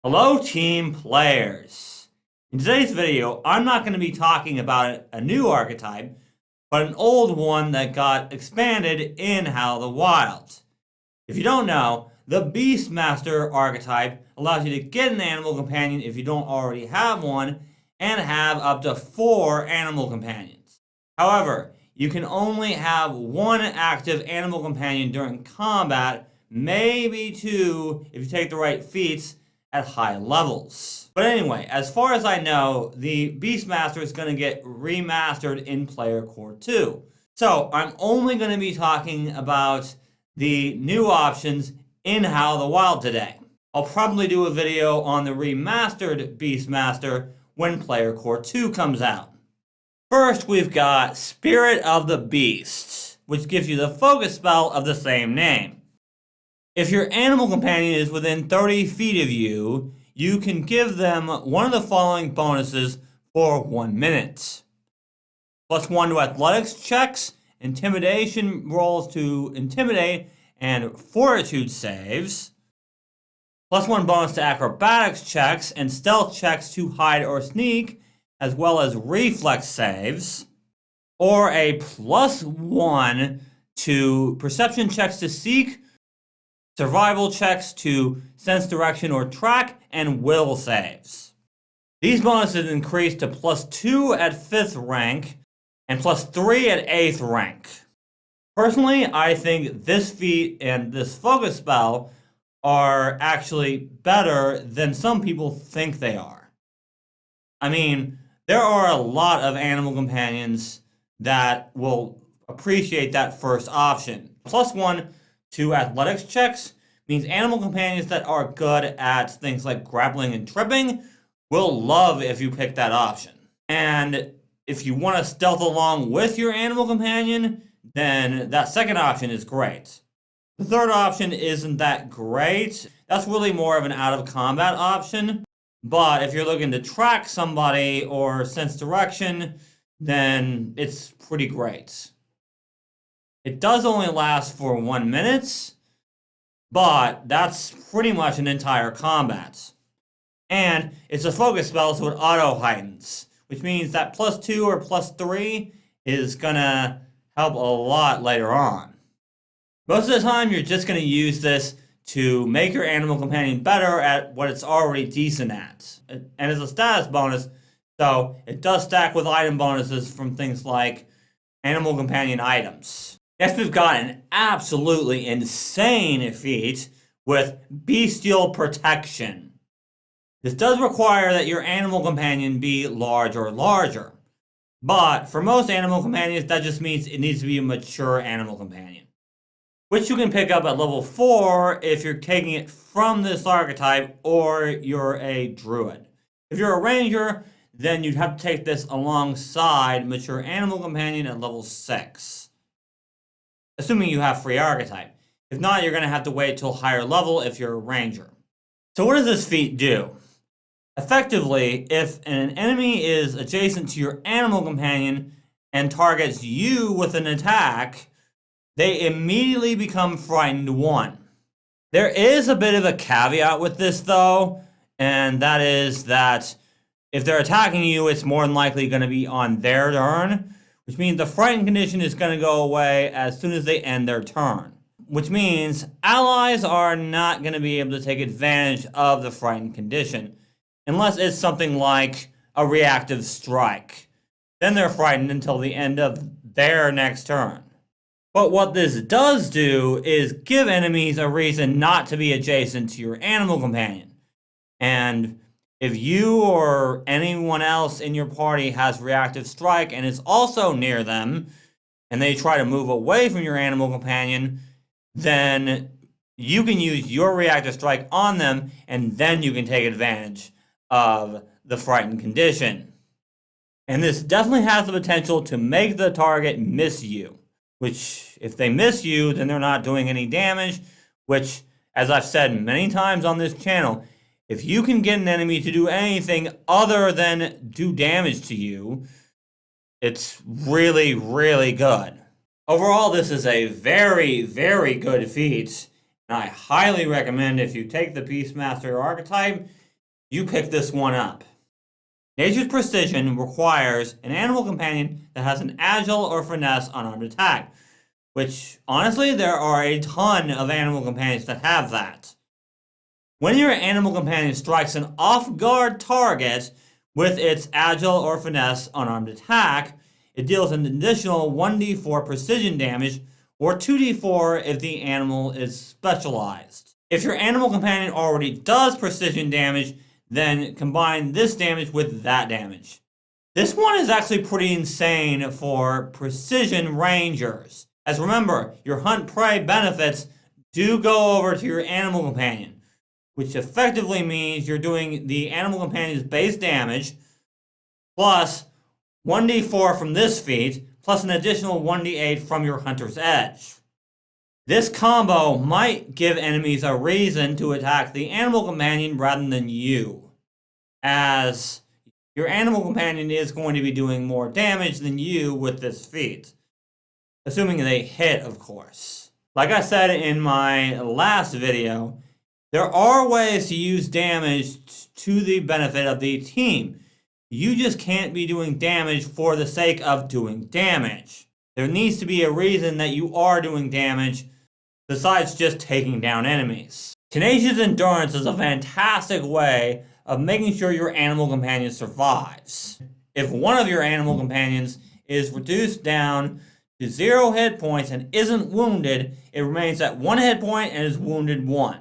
Hello team players! In today's video, I'm not going to be talking about a new archetype, but an old one that got expanded in Howl the Wild. If you don't know, the Beastmaster Archetype allows you to get an animal companion if you don't already have one, and have up to 4 animal companions. However, you can only have 1 active animal companion during combat, maybe 2 if you take the right feats at high levels. But anyway, as far as I know, the Beastmaster is going to get remastered in Player Core 2. So I'm only going to be talking about the new options in Howl the Wild today. I'll probably do a video on the remastered Beastmaster when Player Core 2 comes out. First, we've got Spirit of the Beast, which gives you the focus spell of the same name. If your animal companion is within 30 feet of you, you can give them one of the following bonuses for 1 minute. +1 to athletics checks, intimidation rolls to intimidate, and fortitude saves. +1 bonus to acrobatics checks and stealth checks to hide or sneak, as well as reflex saves. Or a +1 to perception checks to seek, survival checks to sense direction or track, and will saves. These bonuses increase to +2 at 5th rank and +3 at 8th rank. Personally, I think this feat and this focus spell are actually better than some people think they are. I mean, there are a lot of animal companions that will appreciate that first option. +1 to athletics checks means animal companions that are good at things like grappling and tripping will love if you pick that option. And if you want to stealth along with your animal companion, then that second option is great. The third option isn't that great. That's really more of an out-of-combat option. But if you're looking to track somebody or sense direction, then it's pretty great. It does only last for 1 minute, but that's pretty much an entire combat. And it's a focus spell, so it auto-heightens, which means that +2 or +3 is gonna help a lot later on. Most of the time, you're just gonna use this to make your animal companion better at what it's already decent at. And it's a status bonus, so it does stack with item bonuses from things like animal companion items. Next, we've got an absolutely insane feat with Bestial Protection. This does require that your animal companion be large or larger. But for most animal companions, that just means it needs to be a mature animal companion, which you can pick up at level 4 if you're taking it from this archetype or you're a druid. If you're a ranger, then you'd have to take this alongside mature animal companion at level 6. Assuming you have free archetype. If not, you're going to have to wait till higher level if you're a ranger. So what does this feat do? Effectively, if an enemy is adjacent to your animal companion and targets you with an attack, they immediately become frightened 1. There is a bit of a caveat with this though, and that is that if they're attacking you, it's more than likely going to be on their turn, which means the frightened condition is going to go away as soon as they end their turn. Which means allies are not going to be able to take advantage of the frightened condition, unless it's something like a reactive strike. Then they're frightened until the end of their next turn. But what this does do is give enemies a reason not to be adjacent to your animal companion. And if you or anyone else in your party has reactive strike and is also near them, and they try to move away from your animal companion, then you can use your reactive strike on them, and then you can take advantage of the frightened condition. And this definitely has the potential to make the target miss you, which if they miss you, then they're not doing any damage, which, as I've said many times on this channel, if you can get an enemy to do anything other than do damage to you, it's really, really good. Overall, this is a very, very good feat, and I highly recommend if you take the Beastmaster Archetype, you pick this one up. Tenacious Precision requires an animal companion that has an agile or finesse unarmed attack, which honestly there are a ton of animal companions that have that. When your animal companion strikes an off-guard target with its agile or finesse unarmed attack, it deals an additional 1d4 precision damage or 2d4 if the animal is specialized. If your animal companion already does precision damage, then combine this damage with that damage. This one is actually pretty insane for precision rangers. As remember, your hunt prey benefits do go over to your animal companion, which effectively means you're doing the animal companion's base damage plus 1d4 from this feat, plus an additional 1d8 from your hunter's edge. This combo might give enemies a reason to attack the animal companion rather than you, as your animal companion is going to be doing more damage than you with this feat. Assuming they hit, of course. Like I said in my last video, there are ways to use damage to the benefit of the team. You just can't be doing damage for the sake of doing damage. There needs to be a reason that you are doing damage besides just taking down enemies. Tenacious Endurance is a fantastic way of making sure your animal companion survives. If one of your animal companions is reduced down to 0 hit points and isn't wounded, it remains at 1 hit point and is wounded 1.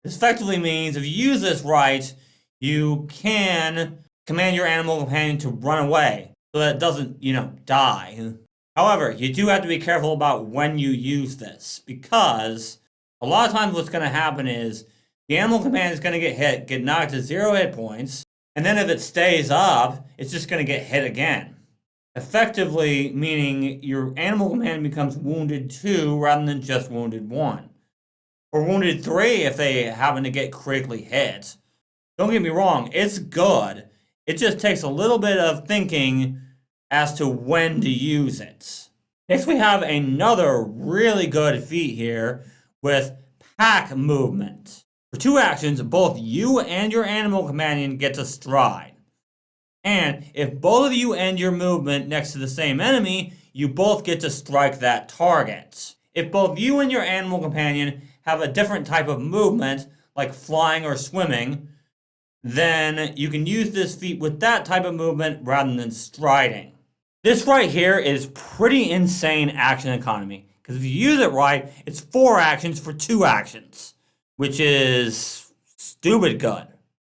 This effectively means if you use this right, you can command your animal companion to run away so that it doesn't, die. However, you do have to be careful about when you use this, because a lot of times what's going to happen is the animal companion is going to get hit, get knocked to 0 hit points, and then if it stays up, it's just going to get hit again. Effectively meaning your animal companion becomes wounded 2 rather than just wounded 1. Or wounded 3 if they happen to get critically hit. Don't get me wrong, it's good. It just takes a little bit of thinking as to when to use it. Next we have another really good feat here with pack movement. For 2 actions, both you and your animal companion get to stride. And if both of you end your movement next to the same enemy, you both get to strike that target. If both you and your animal companion have a different type of movement, like flying or swimming, then you can use this feat with that type of movement rather than striding. This right here is pretty insane action economy, because if you use it right, it's 4 actions for 2 actions, which is stupid good.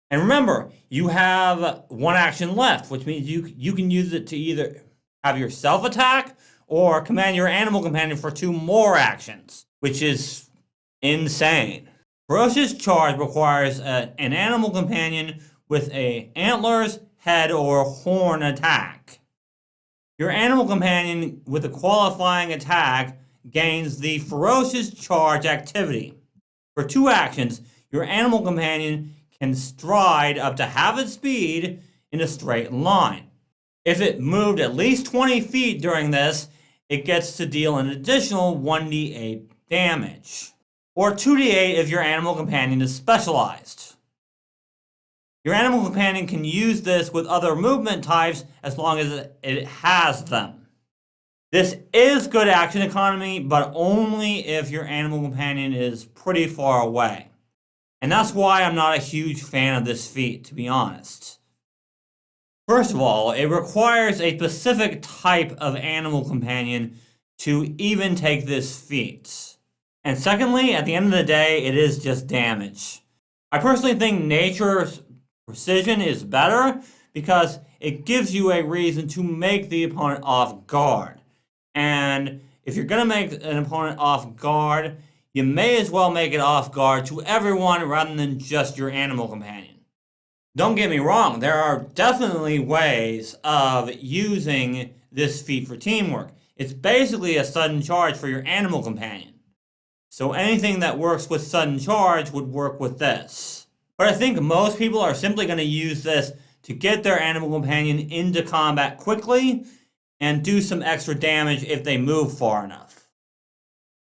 And remember, you have 1 action left, which means you can use it to either have yourself attack or command your animal companion for 2 more actions, which is insane. Ferocious Charge requires an animal companion with a antlers, head, or horn attack. Your animal companion with a qualifying attack gains the Ferocious Charge activity. For 2 actions, your animal companion can stride up to half its speed in a straight line. If it moved at least 20 feet during this, it gets to deal an additional 1d8 damage. Or 2d8 if your animal companion is specialized. Your animal companion can use this with other movement types as long as it has them. This is good action economy, but only if your animal companion is pretty far away. And that's why I'm not a huge fan of this feat, to be honest. First of all, it requires a specific type of animal companion to even take this feat. And secondly, at the end of the day, it is just damage. I personally think Nature's Precision is better because it gives you a reason to make the opponent off guard. And if you're going to make an opponent off guard, you may as well make it off guard to everyone rather than just your animal companion. Don't get me wrong, there are definitely ways of using this feat for teamwork. It's basically a sudden charge for your animal companion. So anything that works with sudden charge would work with this. But I think most people are simply going to use this to get their animal companion into combat quickly and do some extra damage if they move far enough.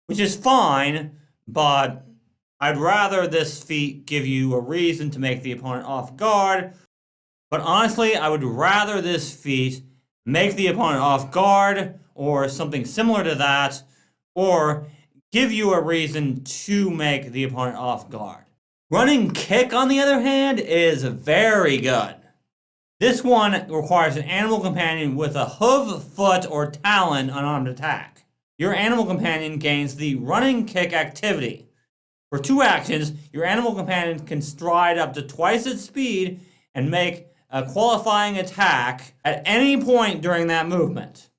Which is fine, but I'd rather this feat give you a reason to make the opponent off guard, but honestly, I would rather this feat make the opponent off guard or something similar to that, or give you a reason to make the opponent off guard. Running Kick, on the other hand, is very good. This one requires an animal companion with a hoof, foot, or talon unarmed attack. Your animal companion gains the Running Kick activity. For 2 actions, your animal companion can stride up to twice its speed and make a qualifying attack at any point during that movement.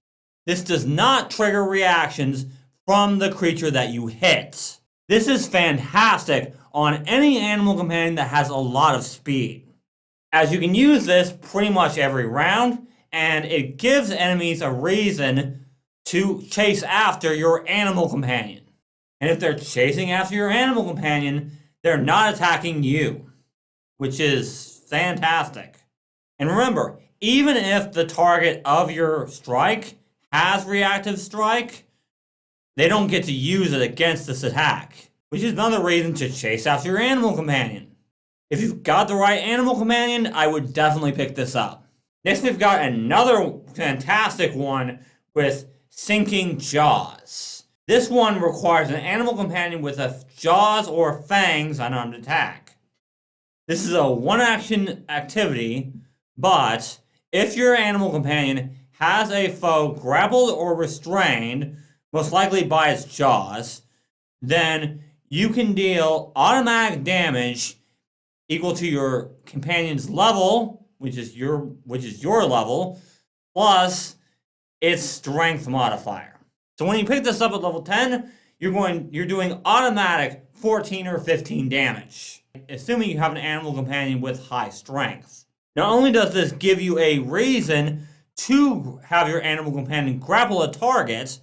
This does not trigger reactions from the creature that you hit. This is fantastic on any animal companion that has a lot of speed, as you can use this pretty much every round, and it gives enemies a reason to chase after your animal companion. And if they're chasing after your animal companion, they're not attacking you, which is fantastic. And remember, even if the target of your strike has reactive strike, they don't get to use it against this attack, which is another reason to chase after your animal companion. If you've got the right animal companion, I would definitely pick this up. Next, we've got another fantastic one with Sinking Jaws. This one requires an animal companion with a Jaws or Fangs unarmed attack. This is a 1-action activity, but if your animal companion has a foe grappled or restrained, most likely by its jaws, then you can deal automatic damage equal to your companion's level, which is your level, plus its strength modifier. So when you pick this up at level 10, you're doing automatic 14 or 15 damage, assuming you have an animal companion with high strength. Not only does this give you a reason to have your animal companion grapple a target,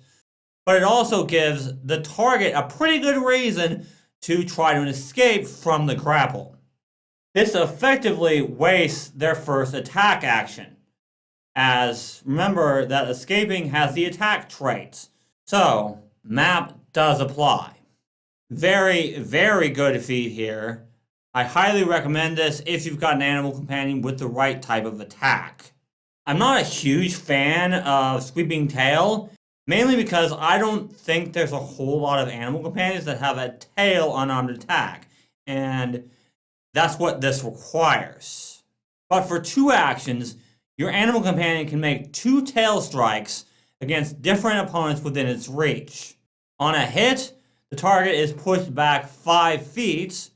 but it also gives the target a pretty good reason to try to escape from the grapple. This effectively wastes their first attack action, as remember that escaping has the attack traits, so map does apply. Very, very good feat here. I highly recommend this if you've got an animal companion with the right type of attack. I'm not a huge fan of Sweeping Tail, mainly because I don't think there's a whole lot of animal companions that have a tail unarmed attack, and that's what this requires. But for 2 actions, your animal companion can make 2 tail strikes against different opponents within its reach. On a hit, the target is pushed back 5 feet,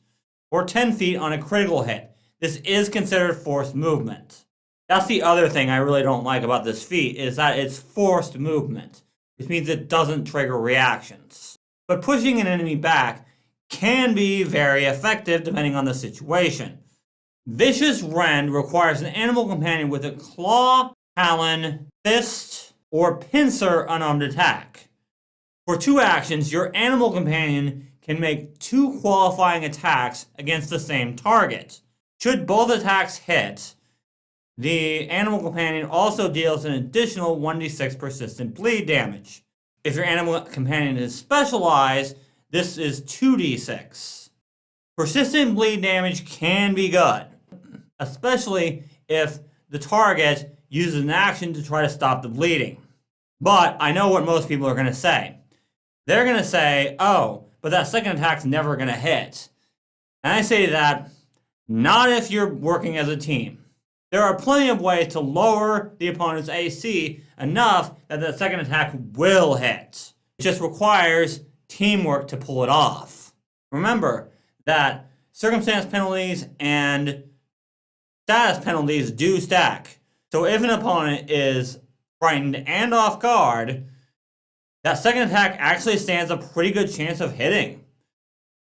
or 10 feet on a critical hit. This is considered forced movement. That's the other thing I really don't like about this feat, is that it's forced movement, which means it doesn't trigger reactions. But pushing an enemy back can be very effective depending on the situation. Vicious Rend requires an animal companion with a claw, talon, fist, or pincer unarmed attack. For 2 actions, your animal companion can make 2 qualifying attacks against the same target. Should both attacks hit, the animal companion also deals an additional 1d6 persistent bleed damage. If your animal companion is specialized, this is 2d6. Persistent bleed damage can be good, especially if the target uses an action to try to stop the bleeding. But I know what most people are going to say. They're going to say, oh, but that second attack's never going to hit. And I say to that, not if you're working as a team. There are plenty of ways to lower the opponent's AC enough that the second attack will hit. It just requires teamwork to pull it off. Remember that circumstance penalties and status penalties do stack. So if an opponent is frightened and off guard, that second attack actually stands a pretty good chance of hitting.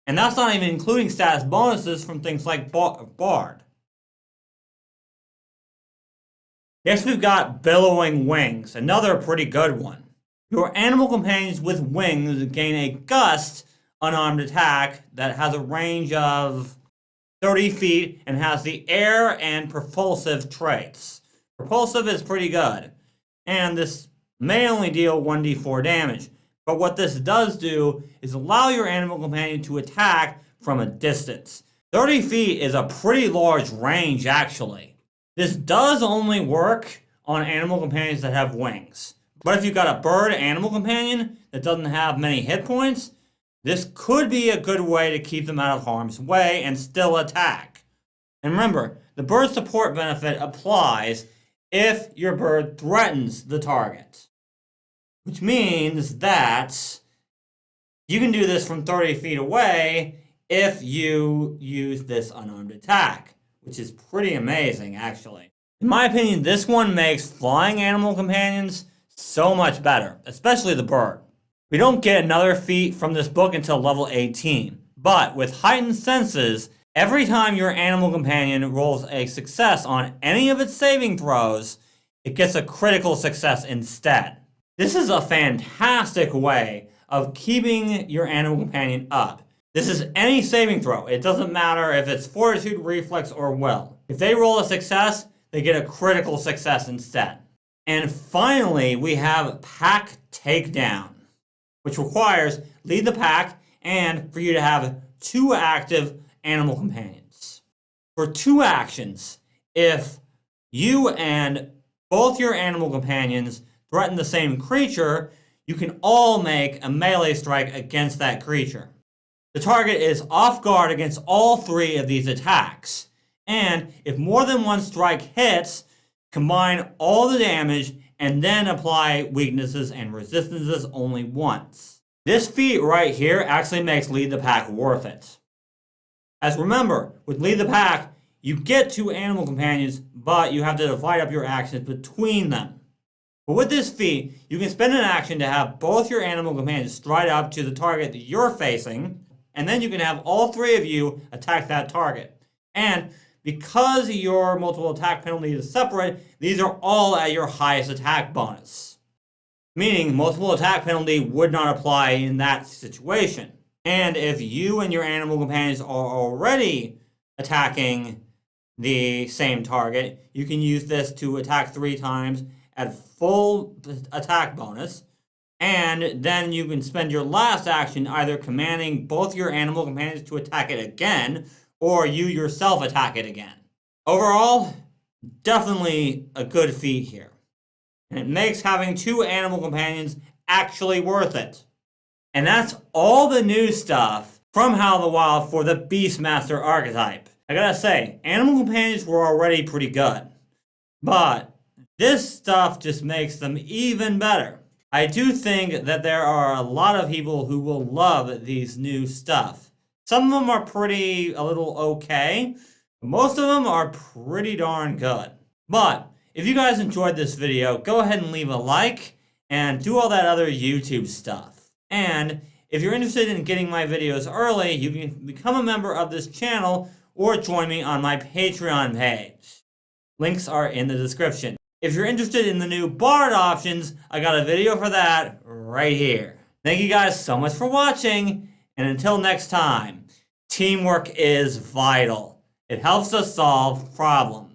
And that's not even including status bonuses from things like Bard. Next, we've got Billowing Wings, another pretty good one. Your animal companions with wings gain a gust unarmed attack that has a range of 30 feet and has the air and propulsive traits. Propulsive is pretty good, and this may only deal 1d4 damage, but what this does do is allow your animal companion to attack from a distance. 30 feet is a pretty large range, actually. This does only work on animal companions that have wings. But if you've got a bird animal companion that doesn't have many hit points, this could be a good way to keep them out of harm's way and still attack. And remember, the bird support benefit applies if your bird threatens the target. Which means that you can do this from 30 feet away if you use this unarmed attack, which is pretty amazing, actually. In my opinion, this one makes flying animal companions so much better, especially the bird. We don't get another feat from this book until level 18, but with heightened senses, every time your animal companion rolls a success on any of its saving throws, it gets a critical success instead. This is a fantastic way of keeping your animal companion up. This is any saving throw. It doesn't matter if it's fortitude, reflex, or will. If they roll a success, they get a critical success instead. And finally, we have Pack Takedown, which requires lead the pack and for you to have 2 active animal companions. For 2 actions, if you and both your animal companions threaten the same creature, you can all make a melee strike against that creature. The target is off guard against all 3 of these attacks. And if more than one strike hits, combine all the damage and then apply weaknesses and resistances only once. This feat right here actually makes Lead the Pack worth it. As remember, with Lead the Pack, you get 2 animal companions, but you have to divide up your actions between them. But with this feat, you can spend an action to have both your animal companions stride up to the target that you're facing, and then you can have all 3 of you attack that target. And because your multiple attack penalty is separate, these are all at your highest attack bonus. Meaning multiple attack penalty would not apply in that situation. And if you and your animal companions are already attacking the same target, you can use this to attack 3 times at full attack bonus. And then you can spend your last action either commanding both your animal companions to attack it again, or you yourself attack it again. Overall, definitely a good feat here. And it makes having 2 animal companions actually worth it. And that's all the new stuff from Howl the Wild for the Beastmaster Archetype. I gotta say, animal companions were already pretty good, but this stuff just makes them even better. I do think that there are a lot of people who will love these new stuff. Some of them are a little okay, but most of them are pretty darn good. But if you guys enjoyed this video, go ahead and leave a like and do all that other YouTube stuff. And if you're interested in getting my videos early, you can become a member of this channel or join me on my Patreon page. Links are in the description. If you're interested in the new Bard options, I got a video for that right here. Thank you guys so much for watching, and until next time, teamwork is vital. It helps us solve problems.